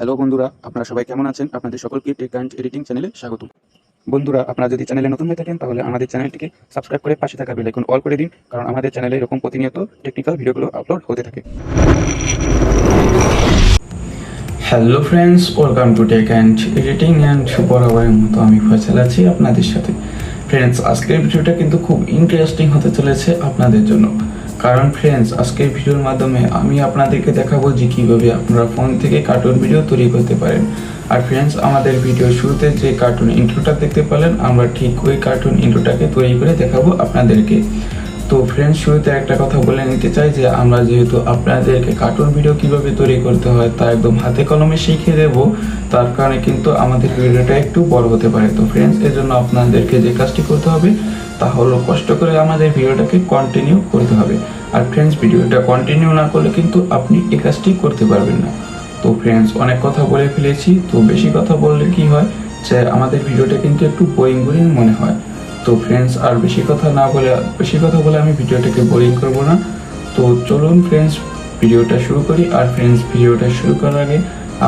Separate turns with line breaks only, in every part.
Hello বন্ধুরা, আপনারা সবাই কেমন আছেন? আপনাদের সকলকে টেক অ্যান্ড এডিটিং চ্যানেলে স্বাগত। বন্ধুরা, আপনারা যদি চ্যানেলে নতুন হয়ে থাকেন তাহলে আমাদের চ্যানেলটিকে সাবস্ক্রাইব করে পাশে থাকা বেল আইকন অল করে দিন, কারণ আমাদের চ্যানেলে এরকম প্রতিনিয়ত টেকনিক্যাল ভিডিওগুলো আপলোড হতে থাকে।
Hello friends, welcome to tech and editing and বরাবরের মতো আমি ফয়সাল আছি আপনাদের সাথে। ফ্রেন্ডস, আজকের ভিডিওটা কিন্তু খুব ইন্টারেস্টিং হতে চলেছে আপনাদের জন্য, কারণ ফ্রেন্ডস আজকের ভিডিওর মাধ্যমে আমি আপনাদেরকে দেখাবো যে কীভাবে আপনারা ফোন থেকে কার্টুন ভিডিও তৈরি করতে পারেন। আর ফ্রেন্ডস, আমাদের ভিডিওর শুরুতে যে কার্টুন ইন্ট্রোটা দেখতে পেলেন, আমরা ঠিক ওই কার্টুন ইন্ট্রোটাকে তৈরি করে দেখাবো আপনাদেরকে। তো ফ্রেন্ডস, শুরুতে একটা কথা বলে নিতে চাই যে আমরা যেহেতু আপনাদেরকে কার্টুন ভিডিও কিভাবে তৈরি করতে হয় তা একদম হাতে কলমে শিখিয়ে দেব, তার কারণে কিন্তু আমাদের ভিডিওটা একটু বড় হতে পারে। তো ফ্রেন্ডস, এর জন্য আপনাদেরকে যে কাজটি করতে হবে তা হলো কষ্ট করে আমাদের ভিডিওটাকে কন্টিনিউ করতে হবে। আর ফ্রেন্ডস, ভিডিওটা কন্টিনিউ না করলে কিন্তু আপনি এই কাজটি করতে পারবেন না। তো ফ্রেন্ডস, অনেক কথা বলে ফেলেছি, তো বেশি কথা বললে কি হয় যে আমাদের ভিডিওটা কিন্তু একটু বোরিং মনে হয়। তো ফ্রেন্ডস, আর বেশি কথা বলে আমি ভিডিওটাকে বোরিং করব না। তো চলুন ফ্রেন্ডস, ভিডিওটা শুরু করি। আর ফ্রেন্ডস, ভিডিওটা শুরু করার আগে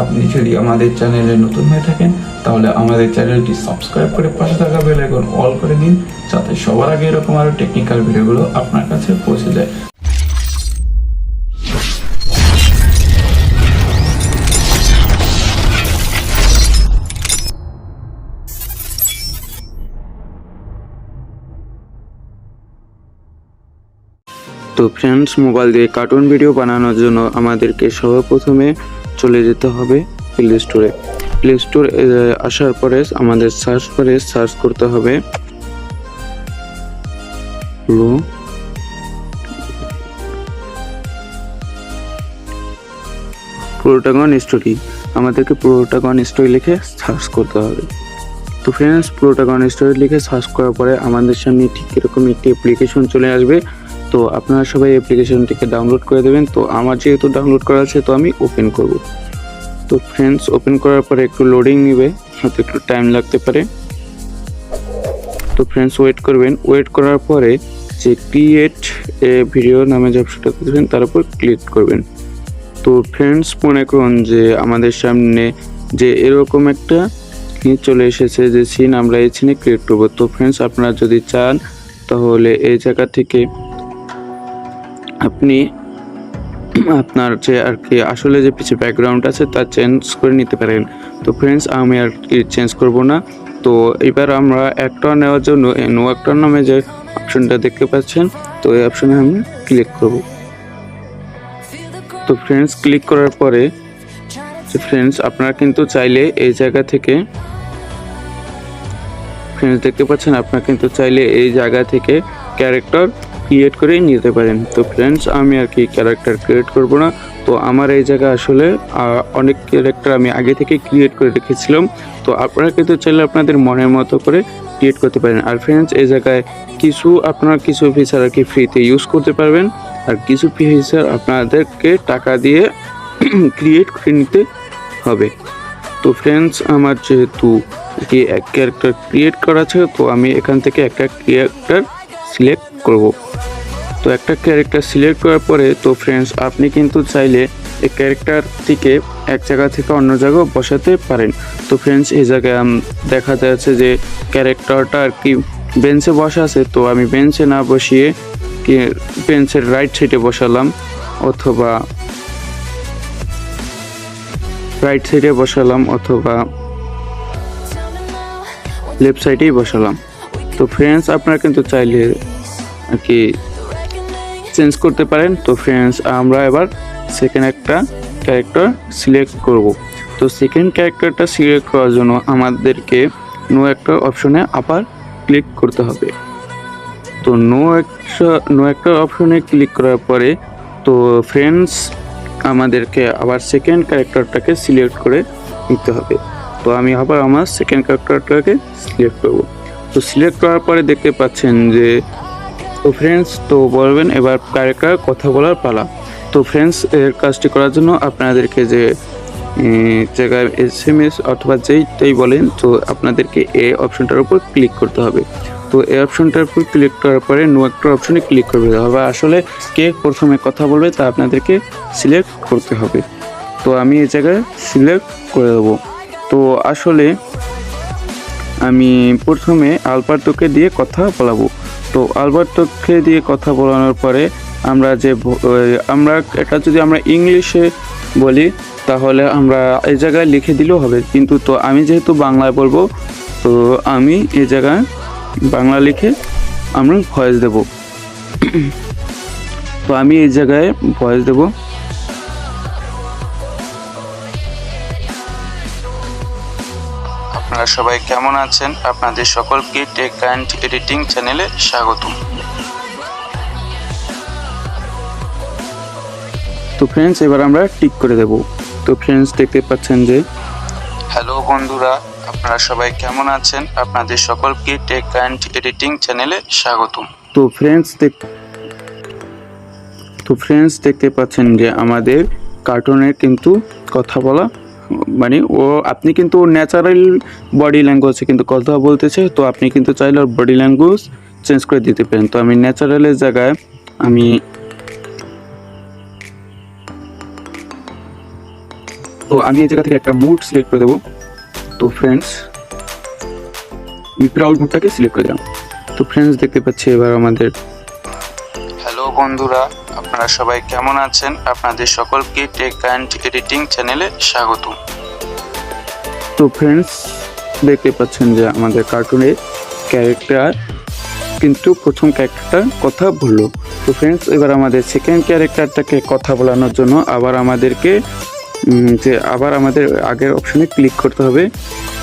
আপনি যদি আমাদের চ্যানেলে নতুন হয়ে থাকেন তাহলে আমাদের চ্যানেলটি সাবস্ক্রাইব করে পাশে থাকা বেল আইকন অল করে দিন, যাতে সবার আগে এরকম আরও টেকনিক্যাল ভিডিওগুলো আপনার কাছে পৌঁছে যায়।
তো ফ্রেন্ডস, মোবাইল দিয়ে কার্টুন ভিডিও বানানোর জন্য আমাদেরকে সর্বপ্রথমে চলে যেতে হবে প্লে স্টোরে। প্লে স্টোর আসার পরে আমাদের সার্চ করে সার্চ করতে হবে প্রোটাগন স্টোরি। আমাদেরকে প্রোটাগন স্টোরি লিখে সার্চ করতে হবে। তো ফ্রেন্ডস, প্রোটাগন স্টোরি লিখে সার্চ করার পরে আমাদের সামনে ঠিক এরকম একটি অ্যাপ্লিকেশন চলে আসবে। তো আপনারা সবাই অ্যাপ্লিকেশনটিকে ডাউনলোড করে দেবেন। তো আমার যেহেতু ডাউনলোড করা আছে তো আমি ওপেন করব। তো ফ্রেন্ডস, ওপেন করার পরে একটু লোডিং নেবে, হয়তো একটু টাইম লাগতে পারে। তো ফ্রেন্ডস, ওয়েট করবেন। ওয়েট করার পরে যে ক্রিয়েট এ ভিডিও নামে যে অপশনটা দেবেন তার উপর ক্লিক করবেন। তো ফ্রেন্ডস, মনে করুন যে আমাদের সামনে যে এরকম একটা চলে এসেছে যে সিন, আমরা এই সিনে ক্রিয়েট করবো। তো ফ্রেন্ডস, আপনারা যদি চান তাহলে এই জায়গা থেকে আপনি আপনার যে আর কি আসলে যে পিছে ব্যাকগ্রাউন্ড আছে তা চেঞ্জ করে নিতে পারেন। তো ফ্রেন্ডস, আমি আর কি চেঞ্জ করব না। তো এবার আমরা অ্যাক্টর নেওয়ার জন্য নো অ্যাক্টর নামে যে অপশনটা দেখতে পাচ্ছেন, তো এই অপশনে আমি ক্লিক করব। তো ফ্রেন্ডস, ক্লিক করার পরে ফ্রেন্ডস আপনারা কিন্তু চাইলে এই জায়গা থেকে ফ্রেন্ডস দেখতে পাচ্ছেন, আপনারা কিন্তু চাইলে এই জায়গা থেকে ক্যারেক্টার ক্রিয়েট করে নিতে পারেন। তো ফ্রেন্ডস, আমি আর কি ক্যারেক্টার ক্রিয়েট করব না। তো আমার এই জায়গায় আসলে অনেক ক্যারেক্টার আমি আগে থেকে ক্রিয়েট করে রেখেছিলাম। তো আপনারা কিন্তু চাইলে আপনাদের মনের মতো করে ক্রিয়েট করতে পারেন। আর ফ্রেন্ডস, এই জায়গায় আপনারা কিছু ফিচার আর কি ফ্রিতে ইউজ করতে পারবেন, আর কিছু ফিচার আপনাদেরকে টাকা দিয়ে ক্রিয়েট করে নিতে হবে। তো ফ্রেন্ডস, আমার যেহেতু কি এক ক্যারেক্টার ক্রিয়েট করা আছে, তো আমি এখান থেকে একটা ক্যারেক্টার সিলেক্ট করব। তো একটা ক্যারেক্টার সিলেক্ট করার পরে তো ফ্রেন্ডস, আপনি কিন্তু চাইলে এই ক্যারেক্টারটিকে এক জায়গা থেকে অন্য জায়গায় বসাতে পারেন। তো ফ্রেন্ডস, এই জায়গায় দেখা যাচ্ছে যে ক্যারেক্টারটা আর কি বেঞ্চে বসা আছে। তো আমি বেঞ্চে না বসিয়ে বেঞ্চের রাইট সাইডে বসালাম, অথবা লেফট সাইডেই বসালাম। তো ফ্রেন্ডস, আপনারা কিন্তু চাইলে আর কি চেঞ্জ করতে পারেন। তো ফ্রেন্ডস, আমরা এবার সেকেন্ড একটা ক্যারেক্টার সিলেক্ট করব। তো সেকেন্ড ক্যারেক্টারটা সিলেক্ট করার জন্য আমাদেরকে নো একটা অপশনে আবার ক্লিক করতে হবে। তো নো একটা অপশনে ক্লিক করার পরে তো ফ্রেন্ডস, আমাদেরকে আবার সেকেন্ড ক্যারেক্টারটাকে সিলেক্ট করে নিতে হবে। তো আমি আবার আমার সেকেন্ড ক্যারেক্টারটাকে সিলেক্ট করব। তো সিলেক্ট করার পরে দেখতে পাচ্ছেন যে তো ফ্রেন্ডস, তো বলবেন এবার ক্যারেক্টার কথা বলার পালা। তো ফ্রেন্ডস, এর কাজটি করার জন্য আপনাদেরকে যে জায়গায় SMS অথবা যেইটাই বলেন, তো আপনাদেরকে এই অপশনটার উপর ক্লিক করতে হবে। তো এই অপশনটার উপর ক্লিক করার পরে নো একটা অপশনে ক্লিক করতে হবে। আসলে কে প্রথমে কথা বলবে তা আপনাদেরকে সিলেক্ট করতে হবে। তো আমি এই জায়গায় সিলেক্ট করে দেবো। তো আসলে আমি প্রথমে আলবার্তোকে দিয়ে কথা বলাবো। তো আলবার্তোকে দিয়ে কথা বলানোর পরে আমরা এটা যদি আমরা ইংলিশে বলি তাহলে আমরা এই জায়গায় লিখে দিলেও হবে, কিন্তু তো আমি যেহেতু বাংলায় বলবো তো আমি এই জায়গায় বাংলা লিখে আমরা ভয়েস দেব। তো আমি এই জায়গায় ভয়েস দেব। আপনারা সবাই কেমন আছেন? আপনাদের সকলকে টেক অ্যান্ড এডিটিং চ্যানেলে স্বাগতম। তো ফ্রেন্ডস এবার আমরা টিক করে দেব। তো ফ্রেন্ডস দেখতে পাচ্ছেন যে হ্যালো বন্ধুরা, আপনারা সবাই কেমন আছেন? আপনাদের সকলকে টেক অ্যান্ড এডিটিং চ্যানেলে স্বাগতম। তো ফ্রেন্ডস দেখতে পাচ্ছেন যে আমাদের কার্টুনের কিন্তু কথা বলা মানে আপনি কিন্তু ন্যাচারাল বডি ল্যাঙ্গুয়েজে কিন্তু কথা বলতেছে, তো আপনি কিন্তু চাইলে ওর বডি ল্যাঙ্গুয়েজ চেঞ্জ করে দিতে পারেন। তো আমি ন্যাচারালের জায়গায় আমি এই জায়গা থেকে একটা মুড সিলেক্ট করে দেবো। তো ফ্রেন্ডস প্রাউড মুডটাকে সিলেক্ট করে দিলাম। তো ফ্রেন্ডস দেখতে পাচ্ছি এবার আমাদের হ্যালো বন্ধুরা, আপনারা সবাই কেমন আছেন? আপনাদের সকলকে টেক অ্যান্ড এডিটিং চ্যানেলে স্বাগতম। তো ফ্রেন্ডস দেখতে পাচ্ছেন যে আমাদের কার্টুনের ক্যারেক্টার কিন্তু প্রথম ক্যারেক্টারটা কথা বললো। তো ফ্রেন্ডস এবার আমাদের সেকেন্ড ক্যারেক্টারটাকে কথা বলানোর জন্য আবার আমাদের আগের অপশনে ক্লিক করতে হবে।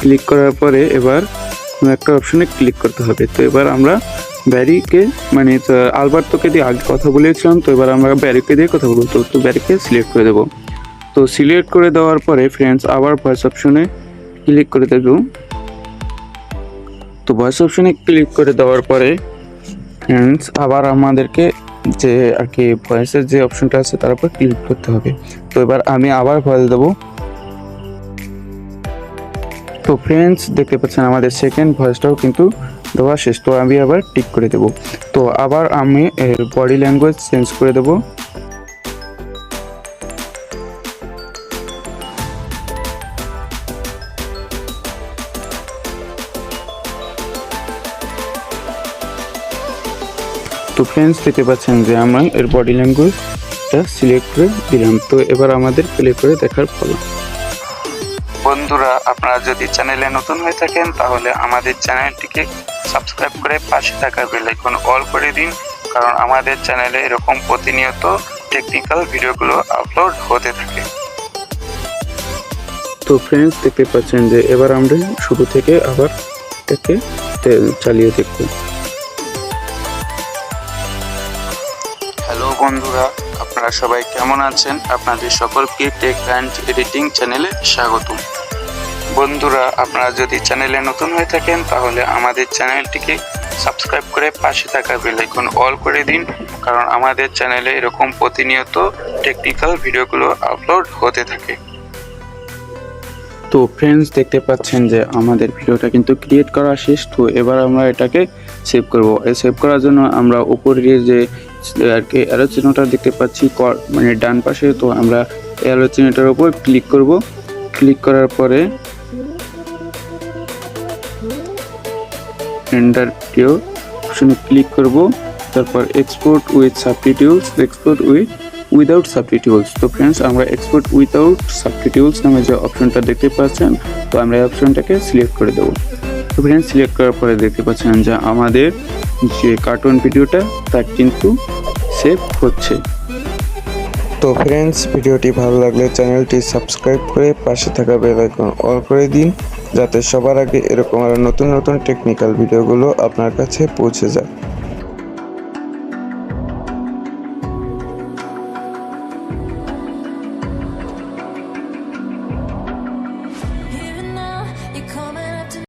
ক্লিক করার পরে এবার একটা অপশনে ক্লিক করতে হবে। তো এবার আমরা ব্যারিকে আলবার্তোকে দিয়ে আগে কথা বলেছিলাম, তো এবার আমরা ব্যারিকে দিয়ে কথা বলবো। তো ব্যারিকে সিলেক্ট করে দেবো। তো সিলেক্ট করে দেওয়ার পরে ফ্রেন্ডস আবার ভয়েস অপশনে ক্লিক করে দেব। তো ভয়েস অপশনে ক্লিক করে দেওয়ার পরে ফ্রেন্ডস আবার আমাদেরকে যে আর কি ভয়েসের যে অপশনটা আছে তার উপর ক্লিক করতে হবে। তো এবার আমি আবার ভয়েস দেবো। তো ফ্রেন্ডস দেখতে পাচ্ছেন আমাদের সেকেন্ড ভয়েসটাও কিন্তু দেওয়া শেষ। তো আমি আবার টিক করে দেব। তো আবার আমি বডি ল্যাঙ্গুয়েজ চেঞ্জ করে দেব। তো ফ্রেন্ডস দেখতে পাচ্ছেন যে আমরা এর বডি ল্যাঙ্গুয়েজটা সিলেক্ট করে দিলাম। তো এবার আমাদের প্লে করে দেখার পালা। বন্ধুরা, আপনারা যদি চ্যানেলে নতুন হয়ে থাকেন তাহলে আমাদের চ্যানেলটিকে সাবস্ক্রাইব করে পাশে থাকা বেল আইকন অল করে দিন, কারণ আমাদের চ্যানেলে এরকম প্রতিনিয়ত টেকনিক্যাল ভিডিওগুলো আপলোড হতে থাকে। তো ফ্রেন্ডস দেখতে পাচ্ছেন যে এবার আমরা শুরু থেকে আবার এটাকে চালিয়ে দেখব। হ্যালো বন্ধুরা, আপনারা সবাই কেমন আছেন? আপনাদের সকলকে টেক অ্যান্ড এডিটিং চ্যানেলে স্বাগতম। বন্ধুরা, আপনারা যদি চ্যানেলে নতুন হয়ে থাকেন তাহলে আমাদের চ্যানেলটিকে সাবস্ক্রাইব করে পাশে থাকা বেল আইকন অল করে দিন, কারণ আমাদের চ্যানেলে এরকম প্রতিনিয়ত টেকনিক্যাল ভিডিওগুলো আপলোড হতে থাকে। তো ফ্রেন্ডস দেখতে পাচ্ছেন যে আমাদের ভিডিওটা কিন্তু ক্রিয়েট করা শেষ। তো এবার আমরা এটাকে সেভ করব। সেভ করার জন্য আমরা উপরে যে আর কি অ্যারো চিহ্নটা দেখতে পাচ্ছি ডান পাশে, তো আমরা অ্যারো চিহ্নটার উপর ক্লিক করব। ক্লিক করার পরে রেন্ডার ভিডিও অপশনে ক্লিক করব। তারপর export with subtitles, export without subtitles. তো ফ্রেন্ডস আমরা এক্সপোর্ট উইদাউট সাবটাইটেলস নামে যে অপশনটা দেখতে পাচ্ছেন, তো আমরা এই অপশনটাকে সিলেক্ট করে দেবো। তো ফ্রেন্ডস সিলেক্ট করার পরে দেখতে পাচ্ছেন যে আমাদের যে কার্টুন ভিডিওটা তা কিন্তু সেভ হচ্ছে।
তো ফ্রেন্ডস, ভিডিওটি ভালো লাগলে চ্যানেলটি সাবস্ক্রাইব করে পাশে থাকা বেল আইকন অল করে দিন, যাতে সবার আগে এরকম আরো নতুন নতুন টেকনিক্যাল ভিডিওগুলো আপনার কাছে পৌঁছে যায়।